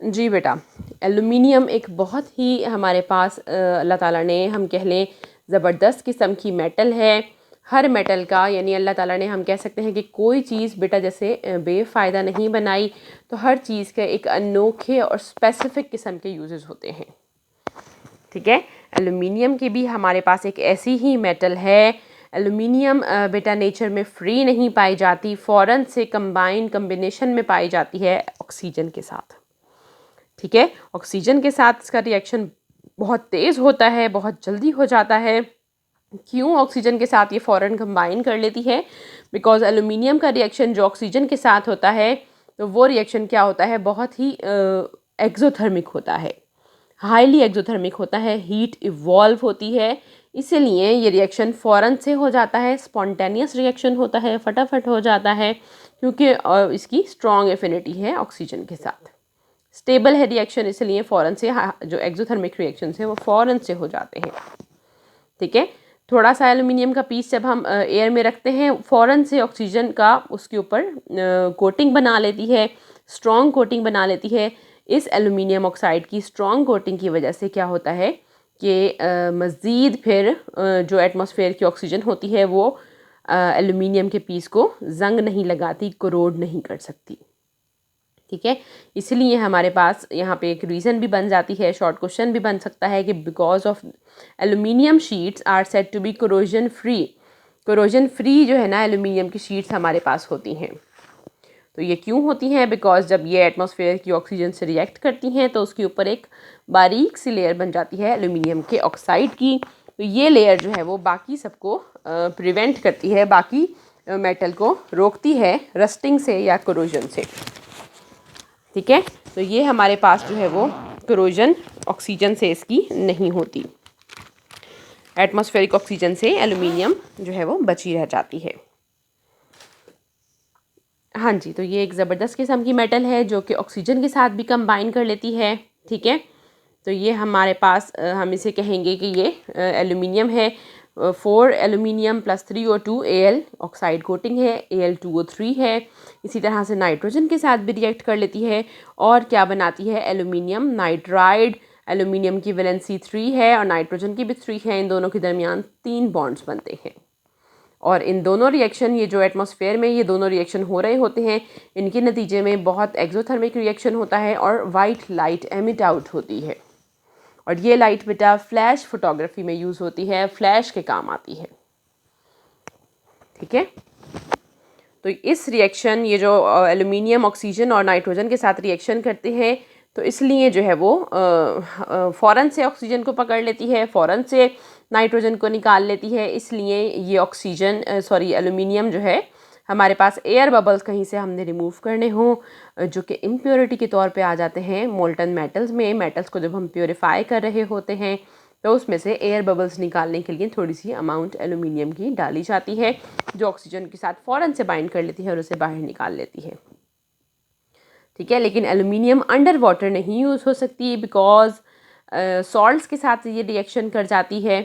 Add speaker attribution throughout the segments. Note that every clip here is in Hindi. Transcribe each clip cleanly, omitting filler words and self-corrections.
Speaker 1: जी बेटा, एल्युमिनियम एक बहुत ही हमारे पास अल्लाह ताला ने हम कह लें ज़बरदस्त किस्म की मेटल है। हर मेटल का यानी अल्लाह ताला ने हम कह सकते हैं कि कोई चीज़ बेटा जैसे बेफ़ायदा नहीं बनाई, तो हर चीज़ के एक अनोखे और स्पेसिफ़िक किस्म के यूजेस होते हैं। ठीक है, एल्युमिनियम की भी हमारे पास एक ऐसी ही मेटल है। एल्युमिनियम बेटा नेचर में फ्री नहीं पाई जाती, फ़ौरन से कम्बिनेशन में पाई जाती है ऑक्सीजन के साथ। ठीक है, ऑक्सीजन के साथ इसका रिएक्शन बहुत तेज़ होता है, बहुत जल्दी हो जाता है। क्यों ऑक्सीजन के साथ ये फ़ौरन कंबाइन कर लेती है? बिकॉज एल्युमिनियम का रिएक्शन जो ऑक्सीजन के साथ होता है, तो वो रिएक्शन क्या होता है, बहुत ही एक्सोथर्मिक होता है, हाईली एक्सोथर्मिक होता है, हीट इवॉल्व होती है। इसीलिए ये रिएक्शन फ़ौरन से हो जाता है, स्पॉन्टेनियस रिएक्शन होता है, फटाफट हो जाता है, क्योंकि इसकी स्ट्रॉन्ग एफिनिटी है ऑक्सीजन के साथ। स्टेबल है रिएक्शन, इसलिए फ़ौरन से जो एक्सोथर्मिक रिएक्शन है वो फ़ौरन से हो जाते हैं। ठीक है, थोड़ा सा एल्युमिनियम का पीस जब हम एयर में रखते हैं, फ़ौरन से ऑक्सीजन का उसके ऊपर कोटिंग बना लेती है, स्ट्रॉन्ग कोटिंग बना लेती है। इस एल्युमिनियम ऑक्साइड की स्ट्रॉन्ग कोटिंग की वजह से क्या होता है कि मज़ीद फिर जो एटमॉस्फेयर की ऑक्सीजन होती है वो एल्युमिनियम के पीस को जंग नहीं लगाती, कोरोड नहीं कर सकती। ठीक है, इसलिए हमारे पास यहाँ पे एक रीज़न भी बन जाती है, शॉर्ट क्वेश्चन भी बन सकता है कि because of aluminium sheets are said to be corrosion free. Corrosion free जो है ना एल्युमिनियम की शीट्स हमारे पास होती हैं। तो ये क्यों होती हैं? बिकॉज जब ये एटमॉस्फेयर की ऑक्सीजन से रिएक्ट करती हैं तो उसके ऊपर एक बारीक सी लेयर बन जाती है एल्युमिनियम के ऑक्साइड की। तो ये लेयर जो है वो बाकी सबको प्रिवेंट करती है, बाकी मेटल को रोकती है रस्टिंग से या कोरोजन से। ठीक है, तो ये हमारे पास जो है वो कोरोजन ऑक्सीजन से इसकी नहीं होती, एटमॉस्फेरिक ऑक्सीजन से एल्युमिनियम जो है वो बची रह जाती है। हाँ जी, तो ये एक ज़बरदस्त किस्म की मेटल है जो कि ऑक्सीजन के साथ भी कंबाइन कर लेती है। ठीक है, तो ये हमारे पास हम इसे कहेंगे कि ये एल्युमिनियम है। 4 aluminium plus 3O2 Al oxide coating है, Al2O3 है। इसी तरह से नाइट्रोजन के साथ भी रिएक्ट कर लेती है और क्या बनाती है, एल्युमिनियम नाइट्राइड। एल्युमिनियम की वैलेंसी 3 है और नाइट्रोजन की भी 3 है। इन दोनों के दरमियान 3 बॉन्ड्स बनते हैं और इन दोनों रिएक्शन, ये जो एटमॉस्फेयर में ये दोनों रिएक्शन हो रहे होते हैं, इनके नतीजे में बहुत एक्सोथर्मिक रिएक्शन होता है और वाइट लाइट एमिट आउट होती है। और ये लाइट बेटा फ्लैश फोटोग्राफी में यूज़ होती है, फ्लैश के काम आती है। ठीक है, तो इस रिएक्शन, ये जो एल्युमिनियम ऑक्सीजन और नाइट्रोजन के साथ रिएक्शन करते हैं, तो इसलिए जो है वो फ़ौरन से ऑक्सीजन को पकड़ लेती है, फ़ौरन से नाइट्रोजन को निकाल लेती है। इसलिए ये ऑक्सीजन एल्युमिनियम जो है हमारे पास एयर बबल्स कहीं से हमने रिमूव करने हों, जो कि इम्प्योरिटी के तौर पे आ जाते हैं मोल्टन मेटल्स में। मेटल्स को जब हम प्योरीफाई कर रहे होते हैं तो उसमें से एयर बबल्स निकालने के लिए थोड़ी सी अमाउंट एल्युमिनियम की डाली जाती है, जो ऑक्सीजन के साथ फ़ौरन से बाइंड कर लेती है और उसे बाहर निकाल लेती है। ठीक है, लेकिन एल्युमिनियम अंडर वाटर नहीं यूज़ हो सकती, बिकॉज सॉल्ट्स के साथ ये रिएक्शन कर जाती है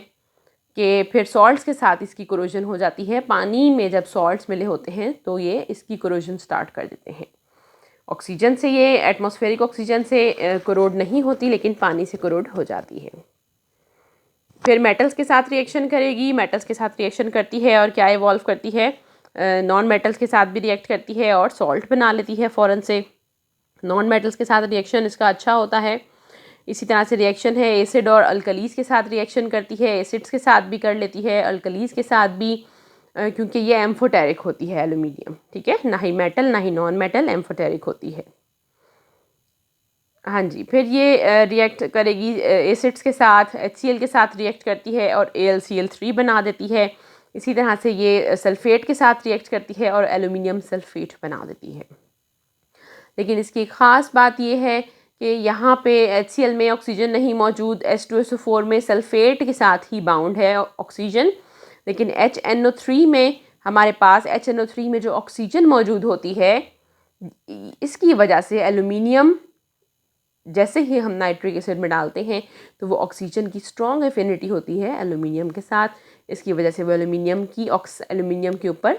Speaker 1: कि फिर सॉल्ट्स के साथ इसकी कोरोजन हो जाती है। पानी में जब सॉल्ट्स मिले होते हैं तो ये इसकी कोरोजन स्टार्ट कर देते हैं। ऑक्सीजन से, ये एटमॉस्फेरिक ऑक्सीजन से कोरोड नहीं होती, लेकिन पानी से कोरोड हो जाती है। फिर मेटल्स के साथ रिएक्शन करेगी, मेटल्स के साथ रिएक्शन करती है और क्या इवॉल्व करती है, नॉन मेटल्स के साथ भी रिएक्ट करती है और सॉल्ट बना लेती है फ़ौरन से। नॉन मेटल्स के साथ रिएक्शन इसका अच्छा होता है। इसी तरह से रिएक्शन है एसिड और अल्कलीज़ के साथ रिएक्शन करती है, एसिड्स के साथ भी कर लेती है, अल्कलीज़ के साथ भी, क्योंकि ये एम्फोटेरिक होती है एल्युमिनियम। ठीक है, ना ही मेटल ना ही नॉन मेटल, एम्फोटेरिक होती है। हाँ जी, फिर ये रिएक्ट करेगी एसिड्स के साथ, HCl के साथ रिएक्ट करती है और AlCl3 बना देती है। इसी तरह से ये सल्फ़ेट के साथ रिएक्ट करती है और एल्युमिनियम सल्फ़ेट बना देती है। लेकिन इसकी ख़ास बात ये है कि यहाँ पे HCl में ऑक्सीजन नहीं मौजूद, H2SO4 में सल्फ़ेट के साथ ही बाउंड है ऑक्सीजन। लेकिन HNO3 में हमारे पास, HNO3 में जो ऑक्सीजन मौजूद होती है, इसकी वजह से एल्युमिनियम जैसे ही हम नाइट्रिक एसिड में डालते हैं तो वो ऑक्सीजन की स्ट्रॉन्ग एफिनिटी होती है एल्युमिनियम के साथ। इसकी वजह से वो एल्युमिनियम के ऊपर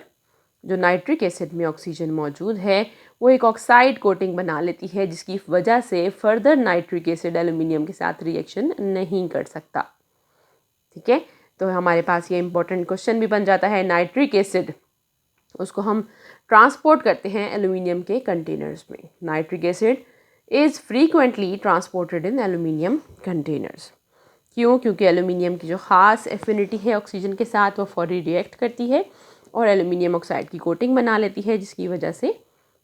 Speaker 1: जो नाइट्रिक एसिड में ऑक्सीजन मौजूद है वो एक ऑक्साइड कोटिंग बना लेती है, जिसकी वजह से फर्दर नाइट्रिक एसिड एल्यूमिनियम के साथ रिएक्शन नहीं कर सकता। ठीक है, तो हमारे पास ये इंपॉर्टेंट क्वेश्चन भी बन जाता है। नाइट्रिक एसिड उसको हम ट्रांसपोर्ट करते हैं एल्यूमिनियम के कंटेनर्स में। Nitric acid is frequently transported in aluminium containers. क्यों? क्योंकि एल्यूमिनियम की जो ख़ास एफिनिटी है ऑक्सीजन के साथ वो फौरी रिएक्ट करती है और एल्यूमिनियम ऑक्साइड की कोटिंग बना लेती है, जिसकी वजह से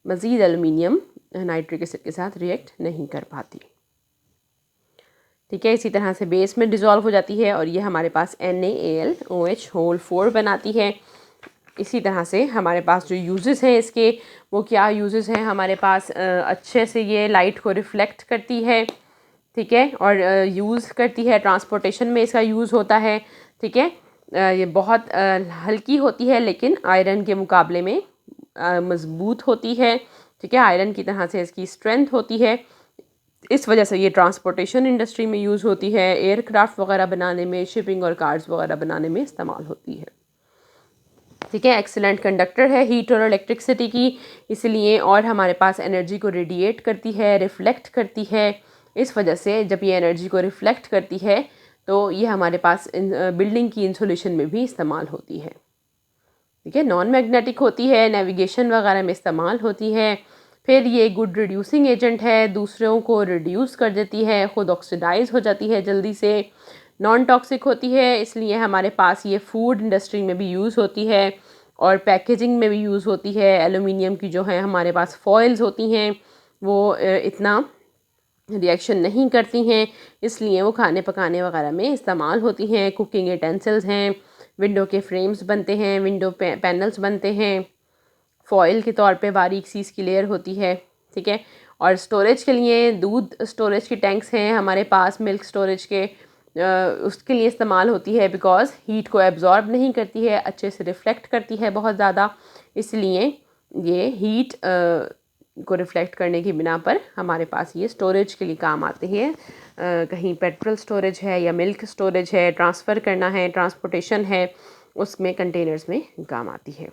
Speaker 1: मज़ीद एल्यूमिनियम नाइट्रिक एसिड के साथ रिएक्ट नहीं कर पाती। ठीक है, इसी तरह से बेस में डिज़ोल्व हो जाती है और ये हमारे पास NaAlOH होल 4 बनाती है। इसी तरह से हमारे पास जो यूजेस हैं इसके, वो क्या यूजेस हैं हमारे पास, अच्छे से ये लाइट को रिफ्लेक्ट करती है। ठीक है, और यूज़ करती है, ट्रांसपोर्टेशन में इसका यूज़ होता है। ठीक है, ये बहुत हल्की होती है लेकिन आयरन के मुकाबले में मज़बूत होती है। ठीक है, आयरन की तरह से इसकी स्ट्रेंथ होती है, इस वजह से ये ट्रांसपोर्टेशन इंडस्ट्री में यूज़ होती है, एयरक्राफ्ट वगैरह बनाने में, शिपिंग और कार्स वगैरह बनाने में इस्तेमाल होती है। ठीक है, एक्सीलेंट कंडक्टर है हीट और इलेक्ट्रिसिटी की, इसलिए, और हमारे पास एनर्जी को रेडिएट करती है, रिफ्लेक्ट करती है। इस वजह से जब ये एनर्जी को रिफ्लेक्ट करती है तो ये हमारे पास बिल्डिंग की इंसुलेशन में भी इस्तेमाल होती है। ठीक है, नॉन मैग्नेटिक होती है, नेविगेशन वगैरह में इस्तेमाल होती है। फिर ये गुड रिड्यूसिंग एजेंट है, दूसरों को रिड्यूस कर देती है, ख़ुद ऑक्सीडाइज हो जाती है जल्दी से। नॉन टॉक्सिक होती है, इसलिए हमारे पास ये फूड इंडस्ट्री में भी यूज़ होती है और पैकेजिंग में भी यूज़ होती है। एलुमिनियम की जो है हमारे पास फॉइल्स होती हैं वो इतना रिएक्शन नहीं करती हैं, इसलिए वो खाने पकाने वगैरह में इस्तेमाल होती हैं। कुकिंग यूटेंसिल्स हैं, विंडो के फ्रेम्स बनते हैं, विंडो पैनल्स बनते हैं, फॉइल के तौर पे बारीक सी इसकी लेयर होती है। ठीक है, और स्टोरेज के लिए दूध स्टोरेज के टैंक्स हैं हमारे पास, मिल्क स्टोरेज के, उसके लिए इस्तेमाल होती है बिकॉज़ हीट को एब्जॉर्ब नहीं करती है, अच्छे से रिफ्लेक्ट करती है बहुत ज़्यादा, इसलिए ये हीट को रिफ्लेक्ट करने की बिना पर हमारे पास ये स्टोरेज के लिए काम आते हैं। कहीं पेट्रोल स्टोरेज है या मिल्क स्टोरेज है, ट्रांसफ़र करना है, ट्रांसपोर्टेशन है, उसमें कंटेनर्स में काम आती है।